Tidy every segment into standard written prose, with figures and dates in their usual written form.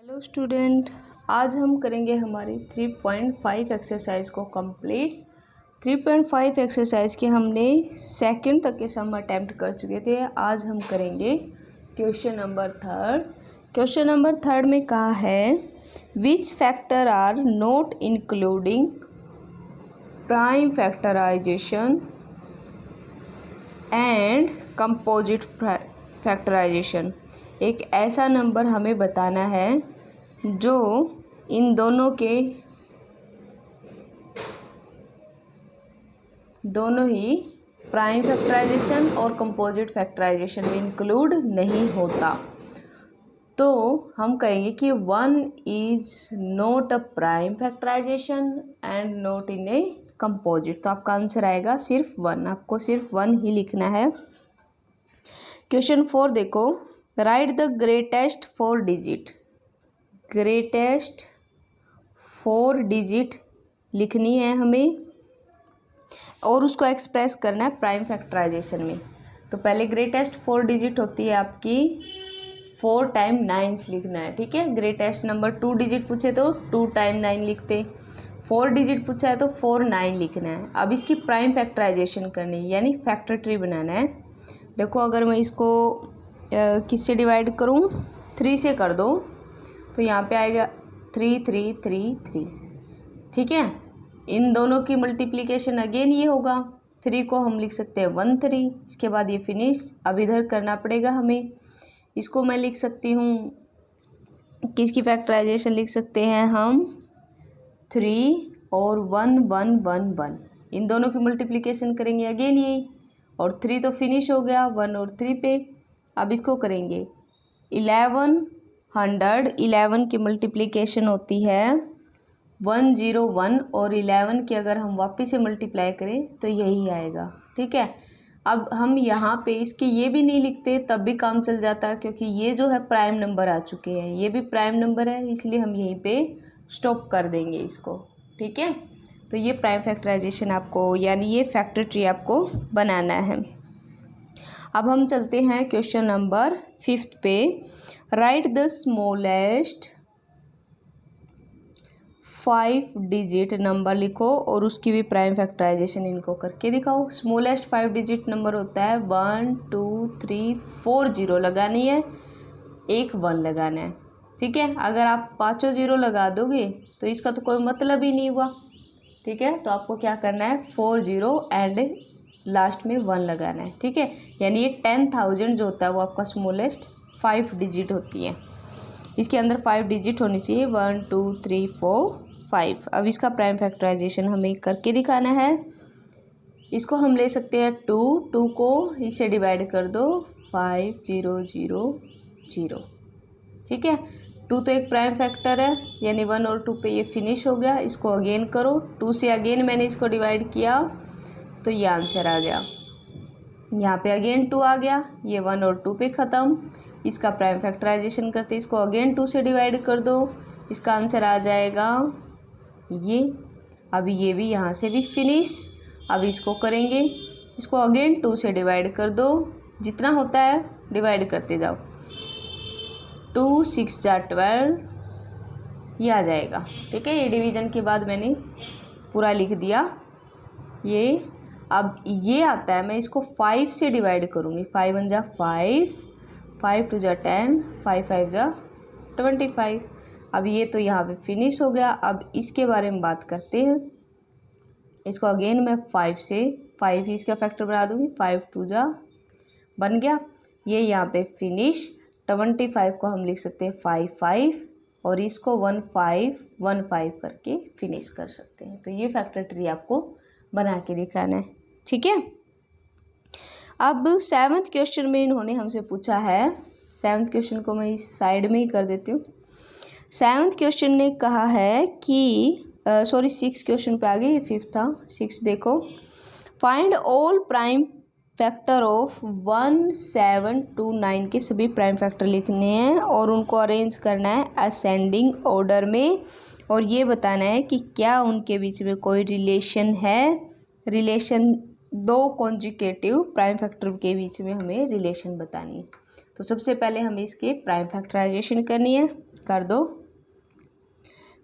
Hello student, आज हम करेंगे हमारी 3.5 एक्सरसाइज को कंप्लीट। 3.5 एक्सरसाइज के हमने सेकंड तक के सम अटैम्प्ट कर चुके थे। आज हम करेंगे question number third. Question number third में कहा है which factor are not including prime factorisation and composite factorisation. एक ऐसा नंबर हमें बताना है जो इन दोनों ही प्राइम फैक्टराइजेशन और कंपोजिट फैक्टराइजेशन में इंक्लूड नहीं होता। तो हम कहेंगे कि 1 is not a prime factorisation and not in a composite. तो आपका आंसर आएगा सिर्फ 1। आपको सिर्फ 1 ही लिखना है। क्वेश्चन 4 देखो, right the greatest 4 digit. Greatest 4 digit लिखनी है हमें और उसको एक्सप्रेस करना है प्राइम फैक्टराइजेशन में। तो पहले ग्रेटेस्ट 4 डिजिट होती है आपकी 4 टाइम 9 लिखना है, ठीक है। ग्रेटेस्ट नंबर 2 डिजिट पूछे तो 2 टाइम 9 लिखते, 4 डिजिट पूछा है तो 4 9 लिखना है। अब इसकी प्राइम फैक्टराइजेशन करनी है यानी फैक्टर ट्री बनाना है। देखो अगर मैं इसको किससे डिवाइड करूं, 3 से कर दो तो यहाँ पे आएगा 3 3 3 3, ठीक है। इन दोनों की मल्टीप्लिकेशन अगेन ये होगा। 3 को हम लिख सकते हैं 1 3, इसके बाद ये फिनिश। अब इधर करना पड़ेगा हमें। इसको मैं लिख सकती हूँ, किसकी फैक्टराइजेशन लिख सकते हैं हम, 3 और 1 1 1 1। इन दोनों की मल्टीप्लिकेशन करेंगे अगेन यही, और 3 तो फिनिश हो गया 1 और 3 पे। अब इसको करेंगे 11 की मल्टीप्लिकेशन होती है 101 और 11 की अगर हम वापस से मल्टीप्लाई करें तो यही आएगा, ठीक है। अब हम यहाँ पे इसके ये भी नहीं लिखते तब भी काम चल जाता है, क्योंकि ये जो है प्राइम नंबर आ चुके हैं, ये भी प्राइम नंबर है, इसलिए हम यहीं पे स्टॉप कर देंगे इसको, ठीक है। तो ये प्राइम फैक्टराइजेशन आपको यानी ये फैक्टर ट्री आपको बनाना है। अब हम चलते हैं क्वेश्चन नंबर 5 पे। Right the smallest 5 digit number लिखो और उसकी भी प्राइम फैक्टराइजेशन इनको करके दिखाओ। स्मॉलेस्ट 5 डिजिट नंबर होता है 1 2 3 4 0 लगानी है, एक 1 लगाना है, ठीक है। अगर आप 5 0 लगा दोगे तो इसका तो कोई मतलब ही नहीं हुआ, ठीक है। तो आपको क्या करना है, 4 0 एंड लास्ट में 1 लगाना है, ठीक है। यानी ये 10,000 जो होता है वो आपका स्मॉलेस्ट 5 डिजिट होती है। इसके अंदर 5 डिजिट होनी चाहिए, 1 2 3 4 5। अब इसका प्राइम फैक्टराइजेशन हमें करके दिखाना है। इसको हम ले सकते हैं 2 को इससे डिवाइड कर दो 5 0 0 0, ठीक है। 2 तो एक प्राइम फैक्टर है यानी 1 और 2 पे ये फिनिश हो गया। इसको अगेन करो, 2 से अगेन मैंने इसको डिवाइड किया तो ये आंसर आ गया। यहाँ पे अगेन 2 आ गया, ये 1 और 2 पे ख़त्म। इसका प्राइम फैक्टराइजेशन करते इसको अगेन 2 से डिवाइड कर दो, इसका आंसर आ जाएगा ये। अब ये भी यहाँ से भी फिनिश। अब इसको करेंगे, इसको अगेन 2 से डिवाइड कर दो, जितना होता है डिवाइड करते जाओ। 2 6 12 ये आ जाएगा, ठीक है। ये डिवीज़न के बाद मैंने पूरा लिख दिया ये। अब ये आता है, मैं इसको 5 से डिवाइड करूँगी। 5 1 जा 5, 5 2 जा 10, 5 5 जा 25। अब ये तो यहाँ पे फिनिश हो गया। अब इसके बारे में बात करते हैं। इसको अगेन मैं 5 से 5 ही इसका फैक्टर बना दूँगी, 5 2 जा बन गया, ये यहाँ पे फिनिश। 25 को हम लिख सकते हैं 5 5 और इसको 1 5 1 5 करके फिनिश कर सकते हैं। तो ये फैक्टर ट्री आपको बना के दिखाना है, ठीक है। अब 7th क्वेश्चन में इन्होंने हमसे पूछा है, 7th क्वेश्चन को मैं इस साइड में ही कर देती हूँ। 7th क्वेश्चन ने कहा है कि 6 क्वेश्चन पे आ गई, ये 5th था। 6 देखो, find all prime factor of 1 7 2 9 के सभी प्राइम फैक्टर लिखने हैं और उनको अरेंज करना है असेंडिंग ऑर्डर में, और ये बताना है कि क्या उनके बीच में कोई रिलेशन है। रिलेशन 2 कॉन्जुगेटिव प्राइम फैक्टर के बीच में हमें रिलेशन बतानी है। तो सबसे पहले हमें इसके प्राइम फैक्टराइजेशन करनी है। कर दो।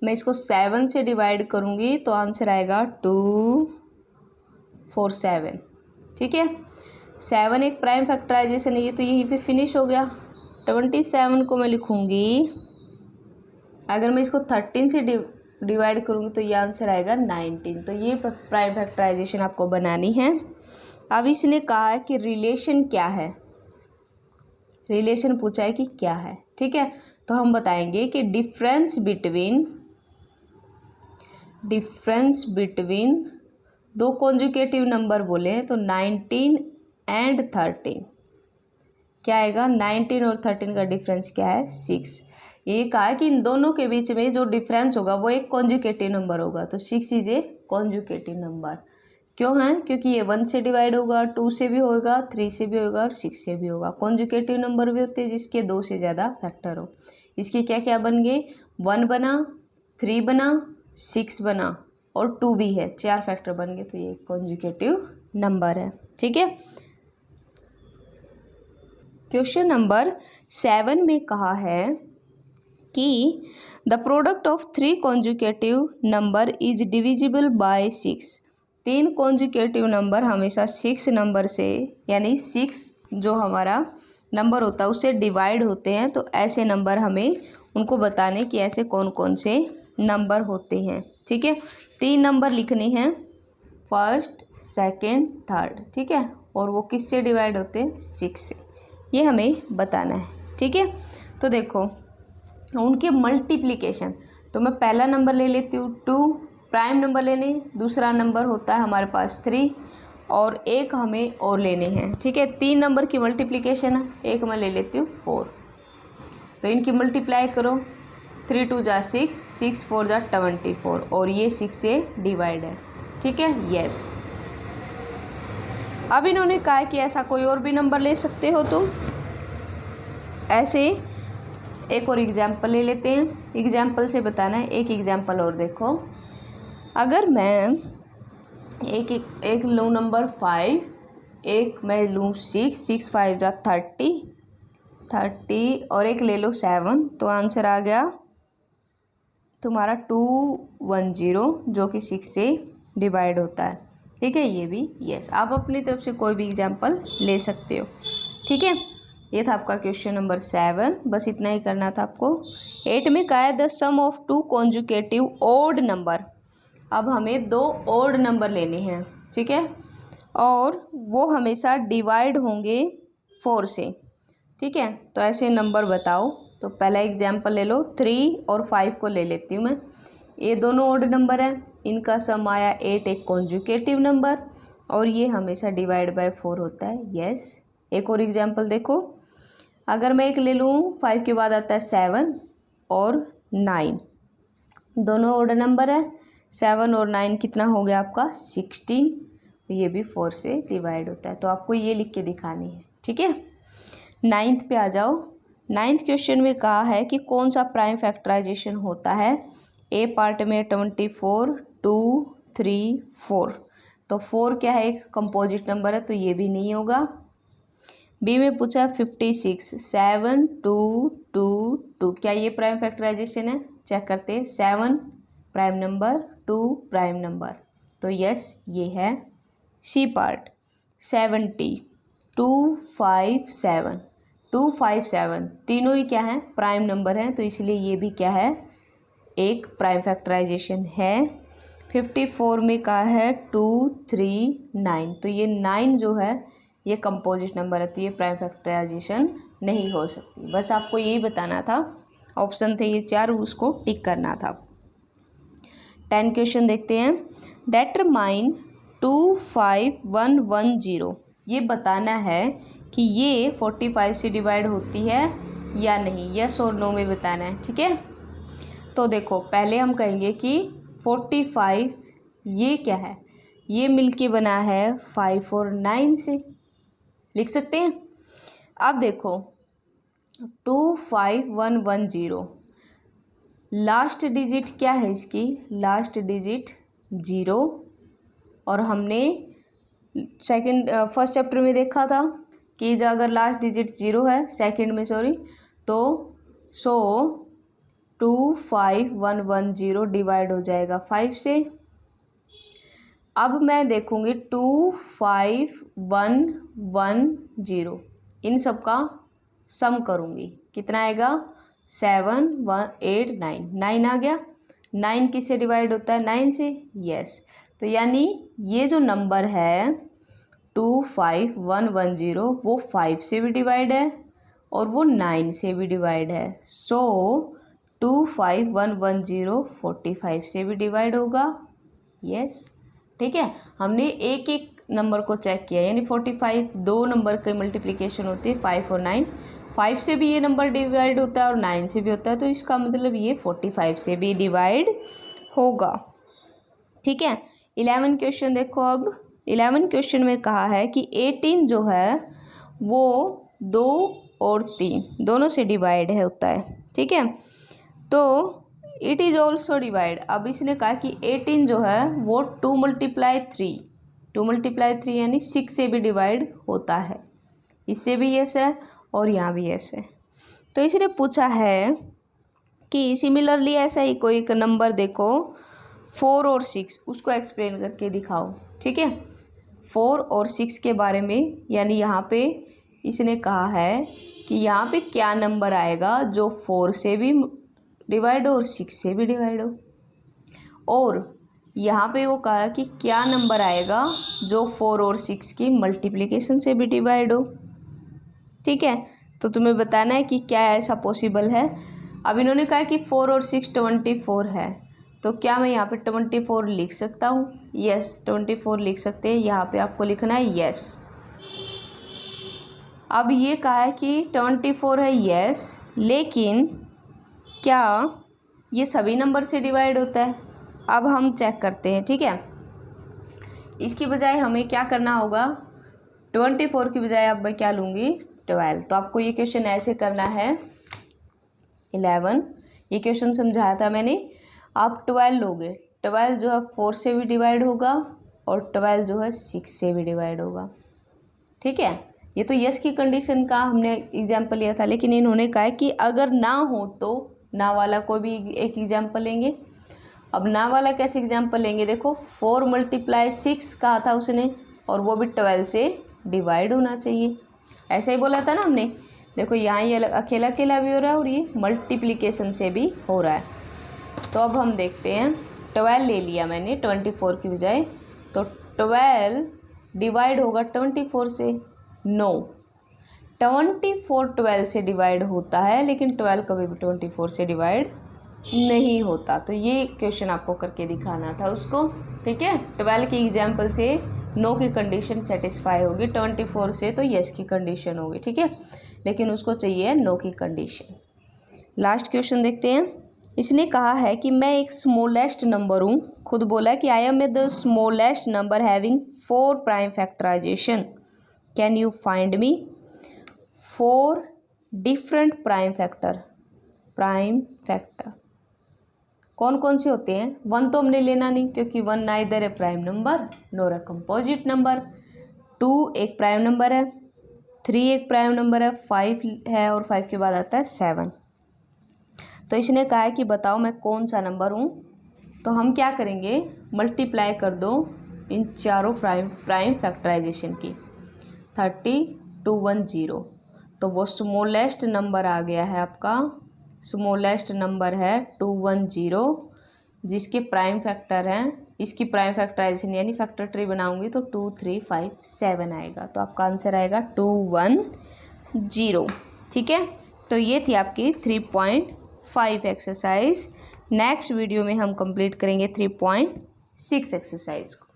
मैं इसको 7 से डिवाइड करूँगी तो आंसर आएगा 247। ठीक है, 7 एक प्राइम फैक्टराइजेशन है, ये तो यहीं पे फिनिश हो गया। 27 को मैं लिखूँगी, अगर मैं इसको 13 से डिवाइड करूँगी तो ये आंसर आएगा 19। तो ये प्राइम फैक्टराइजेशन आपको बनानी है। अब इसने कहा है कि रिलेशन क्या है, रिलेशन पूछा है कि क्या है। ठीक है, तो हम बताएंगे कि डिफरेंस बिटवीन दो कॉन्जुगेटिव नंबर बोले हैं तो 19 एंड 13 क्या आएगा, 19 और 13 का डिफरेंस क्या है, 6। ये कहा है कि इन दोनों के बीच में जो डिफरेंस होगा वो एक कॉन्जुगेटिव नंबर होगा, तो 6 इज ए कॉन्जुगेटिव नंबर। क्यों है, क्योंकि ये 1 से डिवाइड होगा, 2 से भी होगा, 3 से भी होगा और 6 से भी होगा। कॉन्जुगेटिव नंबर भी होते हैं जिसके 2 से ज़्यादा फैक्टर हो। इसके क्या क्या बन गए, 1 बना, 3 बना, 6 बना और 2 भी है, 4 फैक्टर बन गए, तो ये कॉन्जुगेटिव नंबर है। ठीक है, क्वेश्चन नंबर 7 में कहा है कि the product of 3 conjugative number is divisible by 6। 3 conjugative number हमेशा 6 नंबर से, यानी 6 जो हमारा नंबर होता है उससे डिवाइड होते हैं। तो ऐसे नंबर हमें उनको बताने कि ऐसे कौन कौन से नंबर होते हैं। ठीक है, 3 नंबर लिखने हैं, फर्स्ट, सेकंड, थर्ड। ठीक है, और वो किससे डिवाइड होते हैं, 6 से, ये हमें बताना है। ठीक है, तो देखो उनके मल्टीप्लिकेशन, तो मैं पहला नंबर ले लेती हूँ 2, प्राइम नंबर लेने, दूसरा नंबर होता है हमारे पास 3 और एक हमें और लेने हैं। ठीक है, 3 नंबर की मल्टीप्लिकेशन है, एक मैं ले लेती हूँ 4, तो इनकी मल्टीप्लाई करो, 3 2 जा 6, 6 4 जा 24 और ये 6 से डिवाइड है। ठीक है, यस। अब इन्होंने कहा कि ऐसा कोई और भी नंबर ले सकते हो तुम। ऐसे एक और एग्जाम्पल ले लेते हैं, एग्जाम्पल से बताना है। एक एग्जाम्पल और देखो, अगर मैं एक लूँ नंबर 5, एक मैं लूँ 6, 6 5 जा 30 और एक ले लो 7, तो आंसर आ गया तुम्हारा 210 जो कि 6 से डिवाइड होता है। ठीक है, ये भी यस। आप अपनी तरफ से कोई भी एग्जाम्पल ले सकते हो। ठीक है, ये था आपका क्वेश्चन नंबर 7, बस इतना ही करना था आपको। 8 में कहा है the sum of 2 conjugative odd number. अब हमें 2 ओड नंबर लेने हैं। ठीक है, और वो हमेशा डिवाइड होंगे 4 से। ठीक है, तो ऐसे नंबर बताओ। तो पहला एग्जाम्पल ले लो, 3 और 5 को ले लेती हूँ मैं। ये दोनों ओड नंबर है, इनका सम आया 8, एक कॉन्जुगेटिव नंबर, और ये हमेशा डिवाइड बाय 4 होता है। यस। एक और एग्जाम्पल देखो, अगर मैं एक ले लूँ, 5 के बाद आता है 7 और 9, दोनों ओड नंबर है। 7 और 9 कितना हो गया आपका, 16, ये भी 4 से डिवाइड होता है। तो आपको ये लिख के दिखानी है। ठीक है, 9th पे आ जाओ। 9th क्वेश्चन में कहा है कि कौन सा प्राइम फैक्टराइजेशन होता है। ए पार्ट में 24, 2, 3, 4, तो 4 क्या है, एक कंपोजिट नंबर है, तो ये भी नहीं होगा। बी में पूछा 56, 7 2 2 2, क्या ये प्राइम फैक्टराइजेशन है, चेक करते हैं। 7 प्राइम नंबर, 2 प्राइम नंबर, तो यस ये है। सी पार्ट 70, 257, 257, तीनों ही क्या है, प्राइम नंबर हैं, तो इसलिए ये भी क्या है, एक प्राइम फैक्टराइजेशन है। 54 में कहा है 2 3 9, तो ये 9 जो है ये कंपोजिट नंबर है, तो ये प्राइम फैक्टराइजेशन नहीं हो सकती। बस आपको यही बताना था, ऑप्शन थे ये 4, उसको टिक करना था। 10 क्वेश्चन देखते हैं। डेटरमाइन 25110, ये बताना है कि ये 45 से डिवाइड होती है या नहीं, यस और नो में बताना है। ठीक है, तो देखो पहले हम कहेंगे कि 45 ये क्या है, ये मिलके बना है 5 और 9 से, लिख सकते हैं। अब देखो 25110, लास्ट डिजिट क्या है इसकी, लास्ट डिजिट 0, और हमने फर्स्ट चैप्टर में देखा था कि अगर लास्ट डिजिट 0 है, सेकंड में सॉरी, तो 25110 डिवाइड हो जाएगा 5 से। अब मैं देखूंगी 25110 इन सब का सम करूंगी, कितना आएगा 7 1 8 9 आ गया। 9 किससे डिवाइड होता है 9 से, यस। तो यानी ये जो नंबर है 25110 वो 5 से भी डिवाइड है और वो 9 से भी डिवाइड है। सो 25110 45 से भी डिवाइड होगा, यस। ठीक है, हमने एक एक नंबर को चेक किया, यानी 45 दो नंबर की मल्टीप्लिकेशन होती है 5 और 9। 5 से भी ये नंबर डिवाइड होता है और 9 से भी होता है, तो इसका मतलब ये 45 से भी डिवाइड होगा। ठीक है, 11 क्वेश्चन देखो। अब 11 क्वेश्चन में कहा है कि 18 जो है वो 2 और 3 दोनों से डिवाइड है होता है। ठीक है, तो इट इज़ ऑल्सो डिवाइड। अब इसने कहा कि 18 जो है वो 2 × 3 यानी 6 से भी डिवाइड होता है। इससे भी यस है और यहाँ भी यस है। तो इसने पूछा है कि सिमिलरली ऐसा ही कोई एक नंबर देखो 4 और 6, उसको एक्सप्लेन करके दिखाओ। ठीक है, 4 और 6 के बारे में, यानी यहाँ पे इसने कहा है कि यहाँ पे क्या नंबर आएगा जो 4 से भी डिवाइड हो और 6 से भी डिवाइड हो, और यहाँ पे वो कहा कि क्या नंबर आएगा जो 4 और 6 की मल्टीप्लिकेशन से भी डिवाइड हो। ठीक है, तो तुम्हें बताना है कि क्या ऐसा पॉसिबल है। अब इन्होंने कहा कि 4 और 6 24 है, तो क्या मैं यहाँ पे 24 लिख सकता हूँ? यस, 24 लिख सकते हैं। यहाँ पे आपको लिखना है यस। अब ये कहा है कि 24 है, यस, लेकिन क्या ये सभी नंबर से डिवाइड होता है? अब हम चेक करते हैं। ठीक है, इसकी बजाय हमें क्या करना होगा, 24 की बजाय अब मैं क्या लूँगी 12। तो आपको ये क्वेश्चन ऐसे करना है। 11 ये क्वेश्चन समझाया था मैंने। आप 12 लोगे, 12 जो है 4 से भी डिवाइड होगा और 12 जो है 6 से भी डिवाइड होगा। ठीक है, ये तो यस की कंडीशन का हमने एग्जाम्पल लिया था, लेकिन इन्होंने कहा है कि अगर ना हो तो ना वाला कोई भी एक एग्जाम्पल लेंगे। अब ना वाला कैसे एग्जाम्पल लेंगे, देखो 4 × 6 कहा था उसने, और वो भी 12 से डिवाइड होना चाहिए। ऐसा ही बोला था ना हमने। देखो यहाँ ये अकेला अकेला भी हो रहा है और ये मल्टीप्लिकेशन से भी हो रहा है। तो अब हम देखते हैं, 12 ले लिया मैंने 24 की बजाय, तो 12 डिवाइड होगा 24 से? नो, 24 12 से डिवाइड होता है, लेकिन 12 कभी भी 24 से डिवाइड नहीं होता। तो ये क्वेश्चन आपको करके दिखाना था उसको। ठीक है, 12 की एग्जाम्पल से नो की कंडीशन सेटिस्फाई होगी, 24 से तो यस की कंडीशन होगी। ठीक है, लेकिन उसको चाहिए नो की कंडीशन। लास्ट क्वेश्चन देखते हैं। इसने कहा है कि मैं एक स्मॉलेस्ट नंबर हूँ, खुद बोला कि I am the smallest number having 4 prime factorisation, can you find me 4 different prime factor कौन कौन से होते हैं। 1 तो हमने लेना नहीं, क्योंकि 1 neither A prime number NOR a composite number. 2 एक प्राइम नंबर है, 3 एक प्राइम नंबर है, 5 है और 5 के बाद आता है 7। तो इसने कहा है कि बताओ मैं कौन सा नंबर हूँ। तो हम क्या करेंगे, मल्टीप्लाई कर दो इन चारों प्राइम फैक्टराइजेशन की, 3210। तो वो स्मॉलेस्ट नंबर आ गया है आपका, स्मॉलेस्ट नंबर है 210, जिसके प्राइम फैक्टर हैं, इसकी प्राइम फैक्टराइजेशन यानी फैक्टर ट्री बनाऊंगी तो 2 3 5 7 आएगा। तो आपका आंसर आएगा 210। ठीक है, तो ये थी आपकी 3.5 एक्सरसाइज। नेक्स्ट वीडियो में हम कंप्लीट करेंगे 3.6 एक्सरसाइज को।